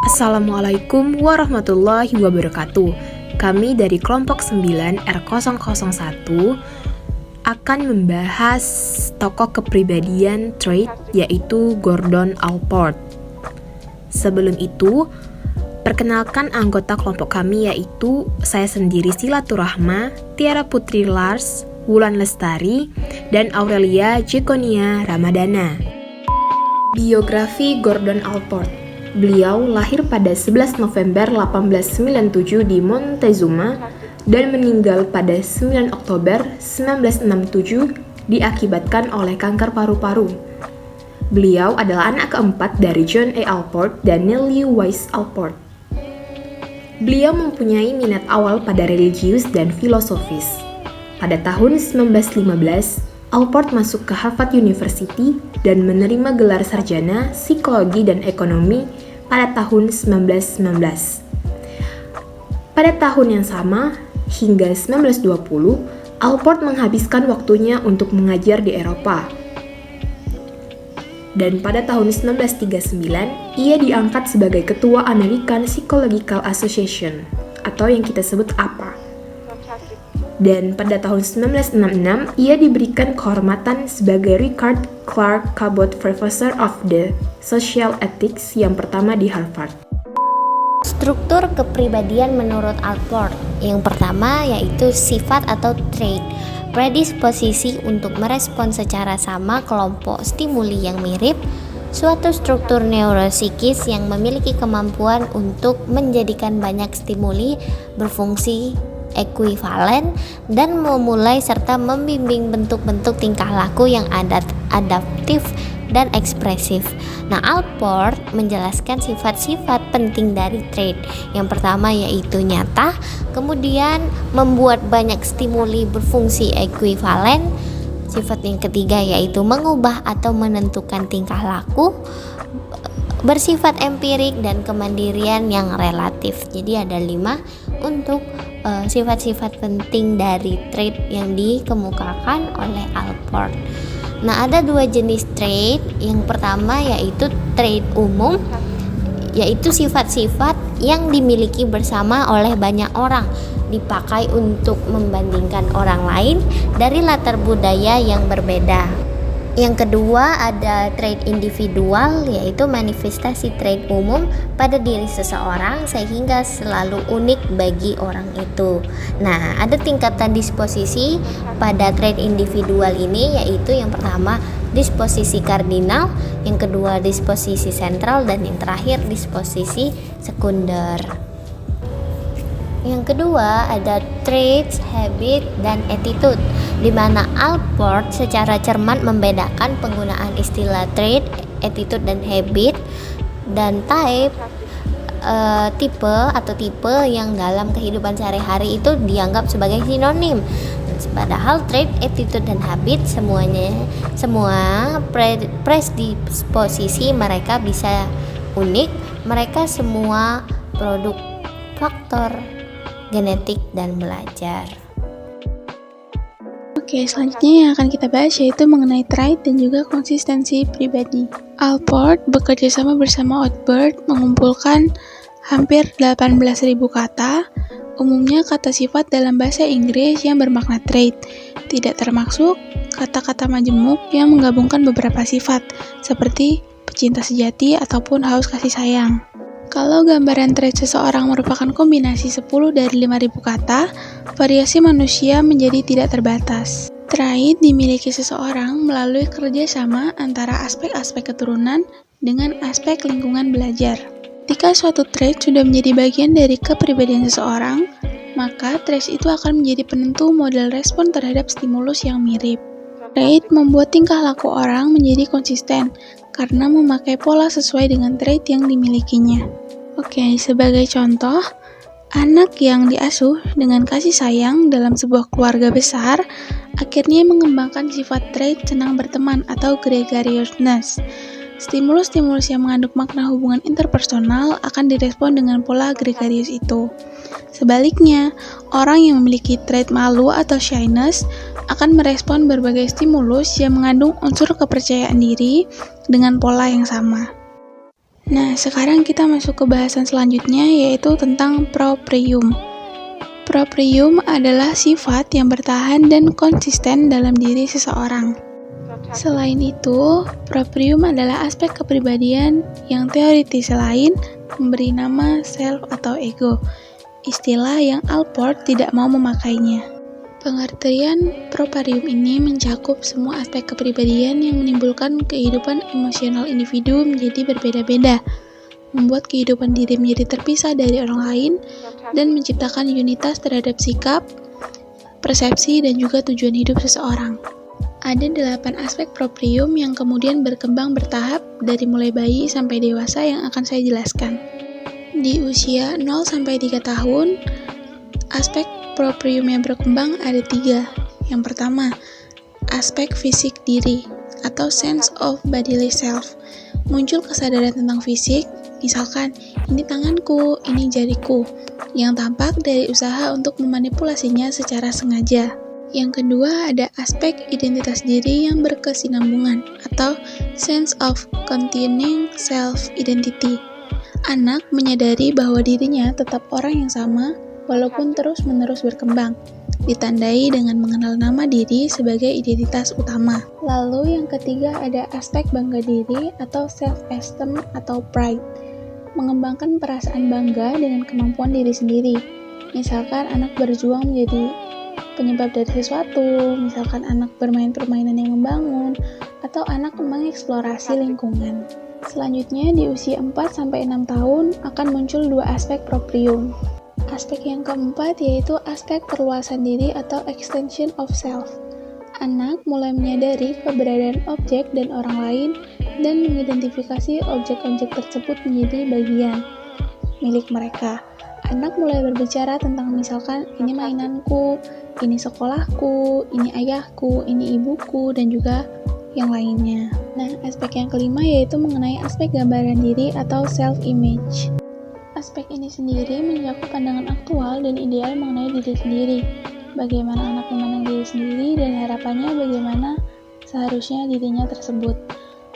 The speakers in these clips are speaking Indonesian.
Assalamualaikum warahmatullahi wabarakatuh. Kami dari kelompok 9 R001 akan membahas tokoh kepribadian trait yaitu Gordon Allport. Sebelum itu, perkenalkan anggota kelompok kami yaitu saya sendiri Silaturahma, Tiara Putri Lars, Wulan Lestari, dan Aurelia Jekonia Ramadana. Biografi Gordon Allport. Beliau lahir pada 11 November 1897 di Montezuma dan meninggal pada 9 Oktober 1967 diakibatkan oleh kanker paru-paru. Beliau adalah anak keempat dari John A. Allport dan Nellie Weiss Allport. Beliau mempunyai minat awal pada religius dan filosofis. Pada tahun 1915, Allport masuk ke Harvard University dan menerima gelar sarjana psikologi dan ekonomi pada tahun 1919. Pada tahun yang sama, hingga 1920, Allport menghabiskan waktunya untuk mengajar di Eropa. Dan pada tahun 1939, ia diangkat sebagai ketua American Psychological Association, atau yang kita sebut APA. Dan pada tahun 1966, ia diberikan kehormatan sebagai Richard Clark Cabot Professor of the Social Ethics yang pertama di Harvard. Struktur kepribadian menurut Allport. Yang pertama yaitu sifat atau trait, predisposisi untuk merespon secara sama kelompok stimuli yang mirip, suatu struktur neuropsikis yang memiliki kemampuan untuk menjadikan banyak stimuli berfungsi ekuivalen dan memulai serta membimbing bentuk-bentuk tingkah laku yang adaptif dan ekspresif. Nah, Allport menjelaskan sifat-sifat penting dari trait. Yang pertama yaitu nyata, kemudian membuat banyak stimuli berfungsi ekuivalen. Sifat yang ketiga yaitu mengubah atau menentukan tingkah laku, bersifat empirik, dan kemandirian yang relatif. Jadi ada 5 untuk sifat-sifat penting dari trait yang dikemukakan oleh Allport. Nah, ada 2 jenis trait. Yang pertama yaitu trait umum, yaitu sifat-sifat yang dimiliki bersama oleh banyak orang, dipakai untuk membandingkan orang lain dari latar budaya yang berbeda. Yang kedua ada trait individual, yaitu manifestasi trait umum pada diri seseorang sehingga selalu unik bagi orang itu. Nah, ada tingkatan disposisi pada trait individual ini, yaitu yang pertama disposisi kardinal, yang kedua disposisi sentral, dan yang terakhir disposisi sekunder. Yang kedua ada traits, habit, dan attitude, di mana Allport secara cermat membedakan penggunaan istilah trait, attitude, dan habit dan type, tipe yang dalam kehidupan sehari-hari itu dianggap sebagai sinonim. Padahal trait, attitude, dan habit semua predisposisi mereka bisa unik. Mereka semua produk faktor genetik dan belajar. Oke, selanjutnya yang akan kita bahas yaitu mengenai trait dan juga konsistensi pribadi. Allport bekerja sama bersama Oudbert mengumpulkan hampir 18.000 kata, umumnya kata sifat dalam bahasa Inggris yang bermakna trait, tidak termasuk kata-kata majemuk yang menggabungkan beberapa sifat, seperti pecinta sejati ataupun haus kasih sayang. Kalau gambaran trait seseorang merupakan kombinasi 10 dari 5.000 kata, variasi manusia menjadi tidak terbatas. Trait dimiliki seseorang melalui kerjasama antara aspek-aspek keturunan dengan aspek lingkungan belajar. Ketika suatu trait sudah menjadi bagian dari kepribadian seseorang, maka trait itu akan menjadi penentu model respon terhadap stimulus yang mirip. Trait membuat tingkah laku orang menjadi konsisten karena memakai pola sesuai dengan trait yang dimilikinya. Oke, sebagai contoh, anak yang diasuh dengan kasih sayang dalam sebuah keluarga besar akhirnya mengembangkan sifat trait senang berteman atau gregariousness. Stimulus-stimulus yang mengandung makna hubungan interpersonal akan direspon dengan pola gregarius itu. Sebaliknya, orang yang memiliki trait malu atau shyness akan merespon berbagai stimulus yang mengandung unsur kepercayaan diri dengan pola yang sama. Nah, sekarang kita masuk ke bahasan selanjutnya, yaitu tentang proprium. Proprium adalah sifat yang bertahan dan konsisten dalam diri seseorang. Selain itu, proprium adalah aspek kepribadian yang teoritis lain memberi nama self atau ego, istilah yang Allport tidak mau memakainya. Pengertian proprium ini mencakup semua aspek kepribadian yang menimbulkan kehidupan emosional individu menjadi berbeda-beda, membuat kehidupan diri menjadi terpisah dari orang lain, dan menciptakan unitas terhadap sikap, persepsi, dan juga tujuan hidup seseorang. Ada 8 aspek proprium yang kemudian berkembang bertahap dari mulai bayi sampai dewasa yang akan saya jelaskan. Di usia 0-3 tahun, aspek proprium yang berkembang ada 3. Yang pertama, aspek fisik diri atau sense of bodily self. Muncul kesadaran tentang fisik, misalkan ini tanganku, ini jariku, yang tampak dari usaha untuk memanipulasinya secara sengaja. Yang kedua ada aspek identitas diri yang berkesinambungan atau sense of continuing self-identity. Anak menyadari bahwa dirinya tetap orang yang sama walaupun terus-menerus berkembang, ditandai dengan mengenal nama diri sebagai identitas utama. Lalu yang ketiga ada aspek bangga diri atau self-esteem atau pride. Mengembangkan perasaan bangga dengan kemampuan diri sendiri. Misalkan anak berjuang menjadi penyebab dari sesuatu, misalkan anak bermain permainan yang membangun, atau anak mengeksplorasi lingkungan. Selanjutnya di usia 4-6 tahun akan muncul 2 aspek proprium. Aspek yang keempat yaitu aspek perluasan diri atau extension of self. Anak mulai menyadari keberadaan objek dan orang lain dan mengidentifikasi objek-objek tersebut menjadi bagian milik mereka. Anak mulai berbicara tentang misalkan ini mainanku, ini sekolahku, ini ayahku, ini ibuku, dan juga yang lainnya. Nah, aspek yang kelima yaitu mengenai aspek gambaran diri atau self-image. Aspek ini sendiri mencakup pandangan aktual dan ideal mengenai diri sendiri. Bagaimana anak memandang diri sendiri dan harapannya bagaimana seharusnya dirinya tersebut.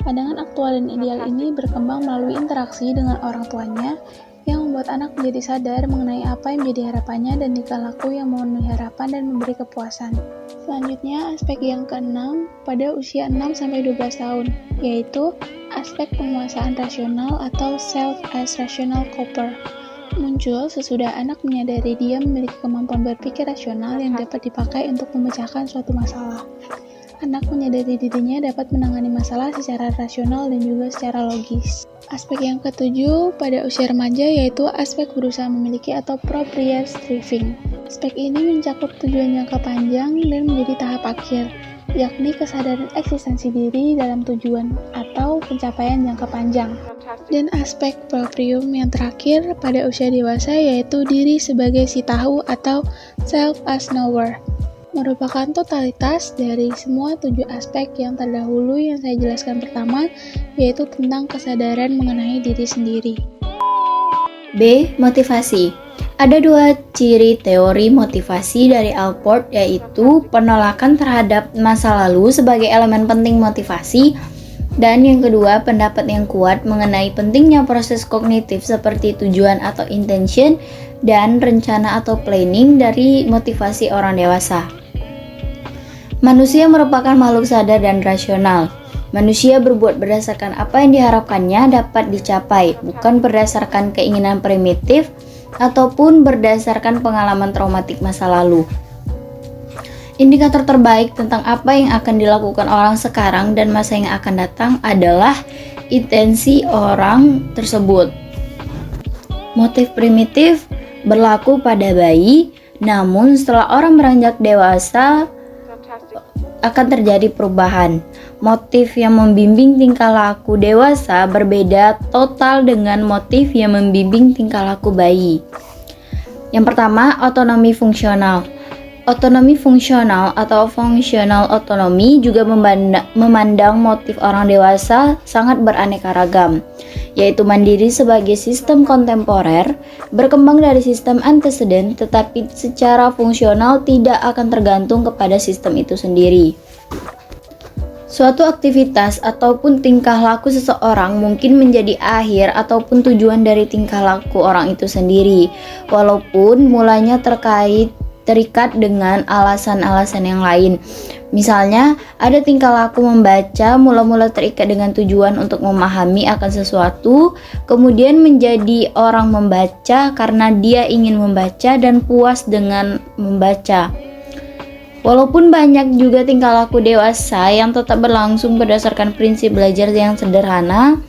Pandangan aktual dan ideal ini berkembang melalui interaksi dengan orang tuanya yang membuat anak menjadi sadar mengenai apa yang menjadi harapannya dan tingkah laku yang memenuhi harapan dan memberi kepuasan. Selanjutnya, aspek yang keenam pada usia 6-12 tahun, yaitu aspek penguasaan rasional atau self as rational copper. Muncul sesudah anak menyadari dia memiliki kemampuan berpikir rasional yang dapat dipakai untuk memecahkan suatu masalah. Anak menyadari dirinya dapat menangani masalah secara rasional dan juga secara logis. Aspek yang ketujuh pada usia remaja yaitu aspek berusaha memiliki atau appropriate striving. Aspek ini mencakup tujuan jangka panjang dan menjadi tahap akhir, yakni kesadaran eksistensi diri dalam tujuan atau pencapaian jangka panjang. Dan aspek proprium yang terakhir pada usia dewasa yaitu diri sebagai si tahu atau self as knower. Merupakan totalitas dari semua 7 aspek yang terdahulu yang saya jelaskan pertama, yaitu tentang kesadaran mengenai diri sendiri. B. Motivasi. Ada 2 ciri teori motivasi dari Allport, yaitu penolakan terhadap masa lalu sebagai elemen penting motivasi, dan yang kedua, pendapat yang kuat mengenai pentingnya proses kognitif seperti tujuan atau intention dan rencana atau planning dari motivasi orang dewasa. Manusia merupakan makhluk sadar dan rasional. Manusia berbuat berdasarkan apa yang diharapkannya dapat dicapai, bukan berdasarkan keinginan primitif ataupun berdasarkan pengalaman traumatik masa lalu. Indikator terbaik tentang apa yang akan dilakukan orang sekarang dan masa yang akan datang adalah intensi orang tersebut. Motif primitif berlaku pada bayi, namun setelah orang beranjak dewasa akan terjadi perubahan. Motif yang membimbing tingkah laku dewasa berbeda total dengan motif yang membimbing tingkah laku bayi. Yang pertama, otonomi fungsional. Otonomi fungsional atau functional autonomy juga memandang motif orang dewasa sangat beraneka ragam, yaitu mandiri sebagai sistem kontemporer, berkembang dari sistem antecedent, tetapi secara fungsional tidak akan tergantung kepada sistem itu sendiri. Suatu aktivitas ataupun tingkah laku seseorang mungkin menjadi akhir ataupun tujuan dari tingkah laku orang itu sendiri, walaupun mulanya terikat dengan alasan-alasan yang lain. Misalnya, ada tingkah laku membaca mula-mula terikat dengan tujuan untuk memahami akan sesuatu, kemudian menjadi orang membaca karena dia ingin membaca dan puas dengan membaca. Walaupun banyak juga tingkah laku dewasa yang tetap berlangsung berdasarkan prinsip belajar yang sederhana,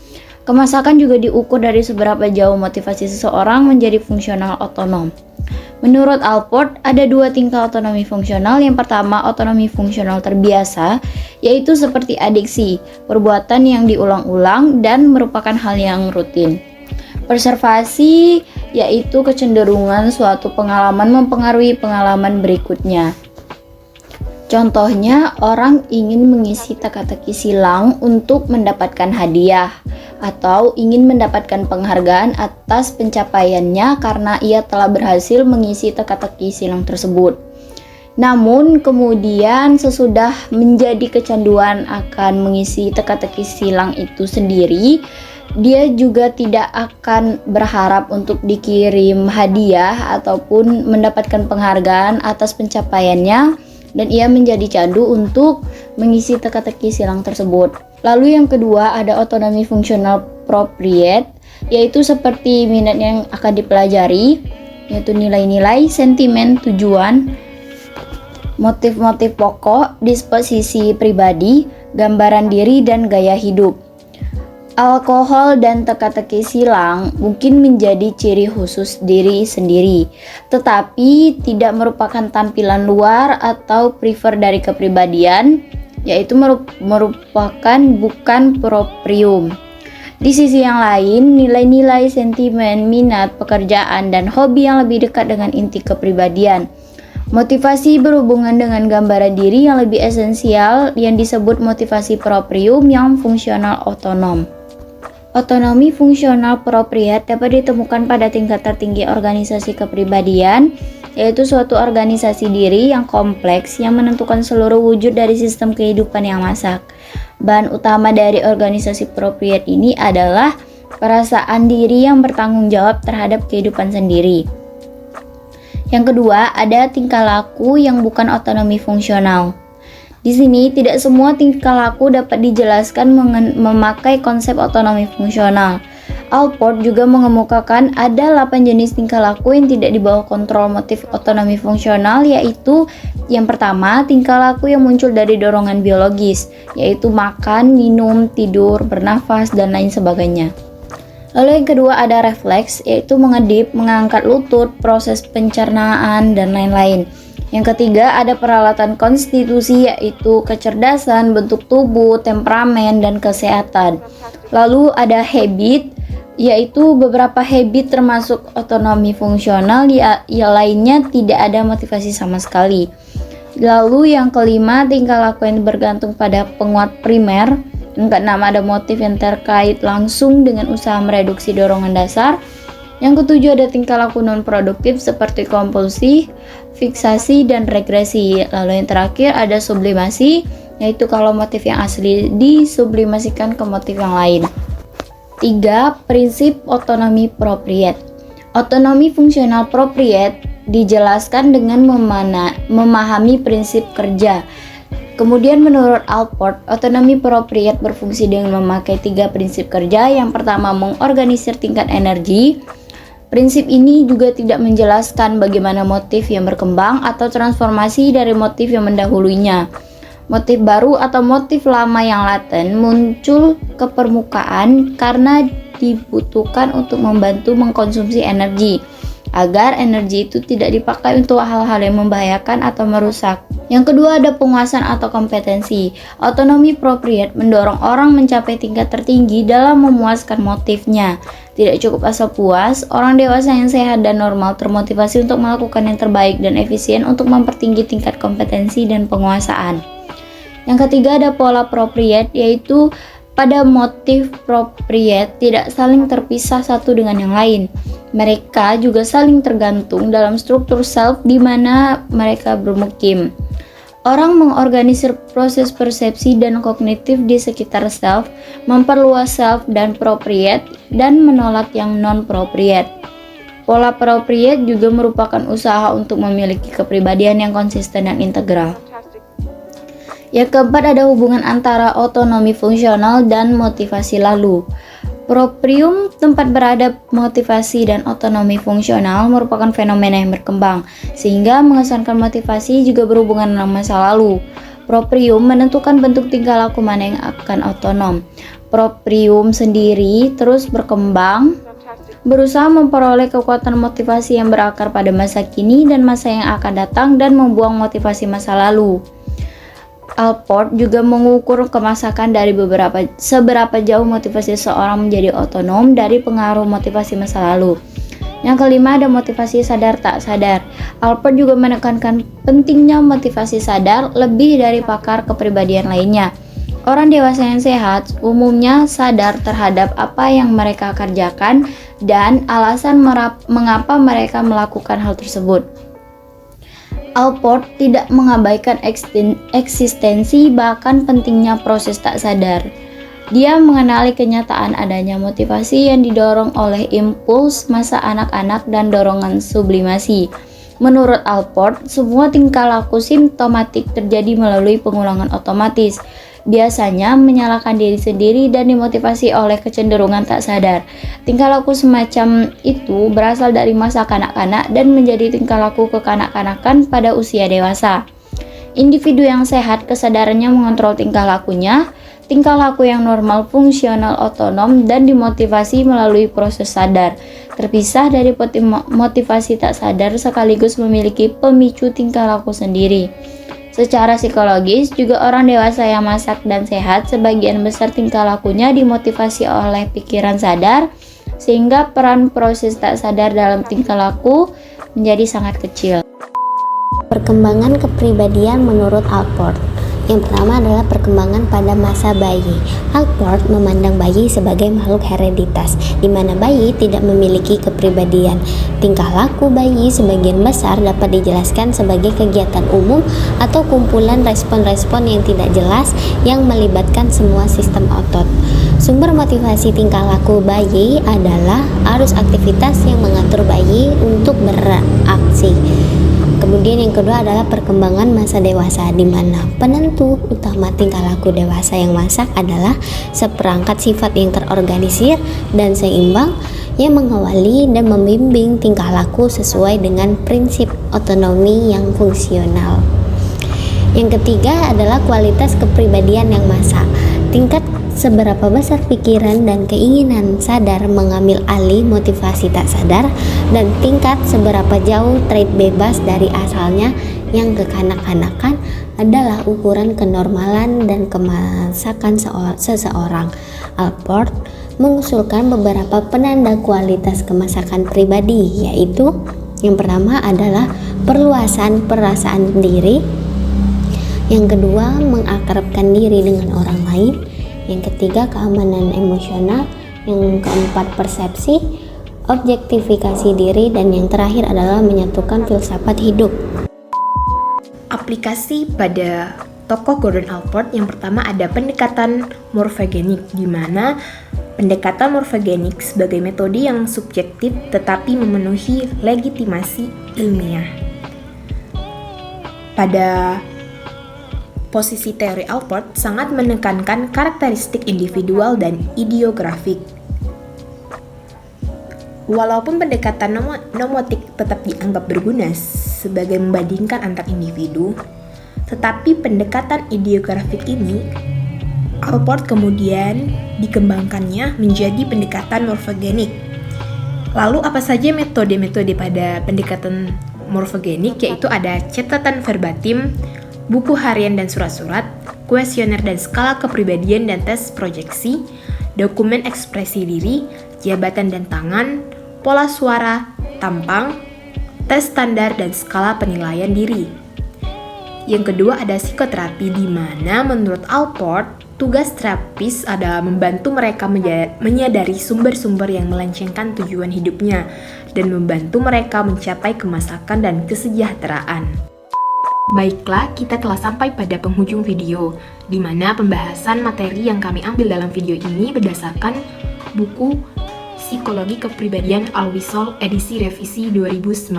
kemasakan juga diukur dari seberapa jauh motivasi seseorang menjadi fungsional otonom. Menurut Allport, ada dua tingkah otonomi fungsional. Yang pertama, otonomi fungsional terbiasa, yaitu seperti adiksi, perbuatan yang diulang-ulang dan merupakan hal yang rutin. Preservasi, yaitu kecenderungan suatu pengalaman mempengaruhi pengalaman berikutnya. Contohnya, orang ingin mengisi teka-teki silang untuk mendapatkan hadiah, atau ingin mendapatkan penghargaan atas pencapaiannya karena ia telah berhasil mengisi teka-teki silang tersebut. Namun, kemudian sesudah menjadi kecanduan akan mengisi teka-teki silang itu sendiri, dia juga tidak akan berharap untuk dikirim hadiah ataupun mendapatkan penghargaan atas pencapaiannya, dan ia menjadi candu untuk mengisi teka-teki silang tersebut. Lalu yang kedua ada otonomi fungsional appropriate, yaitu seperti minat yang akan dipelajari, yaitu nilai-nilai, sentimen, tujuan, motif-motif pokok, disposisi pribadi, gambaran diri, dan gaya hidup. Alkohol dan teka-teki silang mungkin menjadi ciri khusus diri sendiri, tetapi tidak merupakan tampilan luar atau prefer dari kepribadian, yaitu merupakan bukan proprium. Di sisi yang lain, nilai-nilai, sentimen, minat, pekerjaan, dan hobi yang lebih dekat dengan inti kepribadian. Motivasi berhubungan dengan gambaran diri yang lebih esensial yang disebut motivasi proprium yang fungsional otonom. Otonomi fungsional appropriate dapat ditemukan pada tingkat tertinggi organisasi kepribadian, yaitu suatu organisasi diri yang kompleks yang menentukan seluruh wujud dari sistem kehidupan yang masak. Bahan utama dari organisasi appropriate ini adalah perasaan diri yang bertanggung jawab terhadap kehidupan sendiri. Yang kedua, ada tingkah laku yang bukan otonomi fungsional. Di sini, tidak semua tingkah laku dapat dijelaskan memakai konsep otonomi fungsional. Allport juga mengemukakan ada 8 jenis tingkah laku yang tidak di bawah kontrol motif otonomi fungsional, yaitu yang pertama, tingkah laku yang muncul dari dorongan biologis, yaitu makan, minum, tidur, bernafas, dan lain sebagainya. Lalu yang kedua ada refleks, yaitu mengedip, mengangkat lutut, proses pencernaan, dan lain-lain. Yang ketiga ada peralatan konstitusi, yaitu kecerdasan, bentuk tubuh, temperamen, dan kesehatan. Lalu ada habit, yaitu beberapa habit termasuk otonomi fungsional, yang lainnya tidak ada motivasi sama sekali. Lalu yang kelima tingkah laku yang bergantung pada penguat primer. Yang keenam ada motif yang terkait langsung dengan usaha mereduksi dorongan dasar. Yang ketujuh ada tingkah laku non-produktif seperti kompulsi, fiksasi, dan regresi. Lalu yang terakhir ada sublimasi, yaitu kalau motif yang asli disublimasikan ke motif yang lain. 3. Prinsip otonomi appropriate. Otonomi fungsional appropriate dijelaskan dengan memahami prinsip kerja. Kemudian menurut Allport, otonomi appropriate berfungsi dengan memakai 3 prinsip kerja. Yang pertama, mengorganisir tingkat energi. Prinsip ini juga tidak menjelaskan bagaimana motif yang berkembang atau transformasi dari motif yang mendahulunya. Motif baru atau motif lama yang laten muncul ke permukaan karena dibutuhkan untuk membantu mengkonsumsi energi, agar energi itu tidak dipakai untuk hal-hal yang membahayakan atau merusak. Yang kedua ada penguasaan atau kompetensi. Otonomi appropriate mendorong orang mencapai tingkat tertinggi dalam memuaskan motifnya. Tidak cukup asal puas, orang dewasa yang sehat dan normal termotivasi untuk melakukan yang terbaik dan efisien untuk mempertinggi tingkat kompetensi dan penguasaan. Yang ketiga ada pola appropriate, yaitu pada motif appropriate tidak saling terpisah satu dengan yang lain. Mereka juga saling tergantung dalam struktur self di mana mereka bermukim. Orang mengorganisir proses persepsi dan kognitif di sekitar self, memperluas self dan propriate, dan menolak yang non-propriate. Pola propriate juga merupakan usaha untuk memiliki kepribadian yang konsisten dan integral. Yang keempat ada hubungan antara otonomi fungsional dan motivasi lalu. Proprium, tempat berada motivasi dan otonomi fungsional merupakan fenomena yang berkembang, sehingga mengesankan motivasi juga berhubungan dengan masa lalu. Proprium menentukan bentuk tingkah laku mana yang akan otonom. Proprium sendiri terus berkembang, berusaha memperoleh kekuatan motivasi yang berakar pada masa kini dan masa yang akan datang dan membuang motivasi masa lalu. Allport juga mengukur kemasakan dari seberapa jauh motivasi seseorang menjadi otonom dari pengaruh motivasi masa lalu. Yang kelima ada motivasi sadar tak sadar. Allport juga menekankan pentingnya motivasi sadar lebih dari pakar kepribadian lainnya. Orang dewasa yang sehat umumnya sadar terhadap apa yang mereka kerjakan dan alasan mengapa mereka melakukan hal tersebut. Allport tidak mengabaikan eksistensi bahkan pentingnya proses tak sadar. Dia mengenali kenyataan adanya motivasi yang didorong oleh impuls masa anak-anak dan dorongan sublimasi. Menurut Allport, semua tingkah laku simptomatik terjadi melalui pengulangan otomatis. Biasanya menyalahkan diri sendiri dan dimotivasi oleh kecenderungan tak sadar. Tingkah laku semacam itu berasal dari masa kanak-kanak dan menjadi tingkah laku kekanak-kanakan pada usia dewasa. Individu yang sehat kesadarannya mengontrol tingkah lakunya, tingkah laku yang normal, fungsional, otonom, dan dimotivasi melalui proses sadar. Terpisah dari motivasi tak sadar sekaligus memiliki pemicu tingkah laku sendiri. Secara psikologis, juga orang dewasa yang masak dan sehat sebagian besar tingkah lakunya dimotivasi oleh pikiran sadar, sehingga peran proses tak sadar dalam tingkah laku menjadi sangat kecil. Perkembangan kepribadian menurut Allport. Yang pertama adalah perkembangan pada masa bayi. Allport memandang bayi sebagai makhluk hereditas, di mana bayi tidak memiliki kepribadian. Tingkah laku bayi sebagian besar dapat dijelaskan sebagai kegiatan umum atau kumpulan respon-respon yang tidak jelas yang melibatkan semua sistem otot. Sumber motivasi tingkah laku bayi adalah arus aktivitas yang mengatur bayi untuk beraksi. Kemudian yang kedua adalah perkembangan masa dewasa, di mana penentu utama tingkah laku dewasa yang masak adalah seperangkat sifat yang terorganisir dan seimbang yang mengawali dan membimbing tingkah laku sesuai dengan prinsip otonomi yang fungsional. Yang ketiga adalah kualitas kepribadian yang masak. Tingkat seberapa besar pikiran dan keinginan sadar mengambil alih motivasi tak sadar, dan tingkat seberapa jauh trait bebas dari asalnya yang kekanak-kanakan adalah ukuran kenormalan dan kemasakan seseorang. Allport mengusulkan beberapa penanda kualitas kemasakan pribadi, yaitu yang pertama adalah perluasan perasaan diri, yang kedua mengakrabkan diri dengan orang lain, yang ketiga keamanan emosional, yang keempat persepsi, objektifikasi diri, dan yang terakhir adalah menyatukan filsafat hidup. Aplikasi pada tokoh Gordon Allport, yang pertama ada pendekatan morfogenik, di mana pendekatan morfogenik sebagai metode yang subjektif tetapi memenuhi legitimasi ilmiah. Pada posisi teori Allport sangat menekankan karakteristik individual dan ideografik. Walaupun pendekatan nomotik tetap dianggap berguna sebagai membandingkan antar individu, tetapi pendekatan ideografik ini Allport kemudian dikembangkannya menjadi pendekatan morfogenik. Lalu apa saja metode-metode pada pendekatan morfogenik? Yaitu ada catatan verbatim, buku harian dan surat-surat, kuesioner dan skala kepribadian dan tes proyeksi, dokumen ekspresi diri, jabatan dan tangan, pola suara, tampang, tes standar dan skala penilaian diri. Yang kedua ada psikoterapi, di mana menurut Allport tugas terapis adalah membantu mereka menyadari sumber-sumber yang melencengkan tujuan hidupnya dan membantu mereka mencapai kemasakan dan kesejahteraan. Baiklah, kita telah sampai pada penghujung video, di mana pembahasan materi yang kami ambil dalam video ini berdasarkan buku Psikologi Kepribadian Al-Wisol edisi revisi 2019.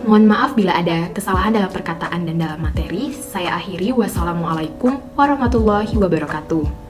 Mohon maaf bila ada kesalahan dalam perkataan dan dalam materi. Saya akhiri, wassalamualaikum warahmatullahi wabarakatuh.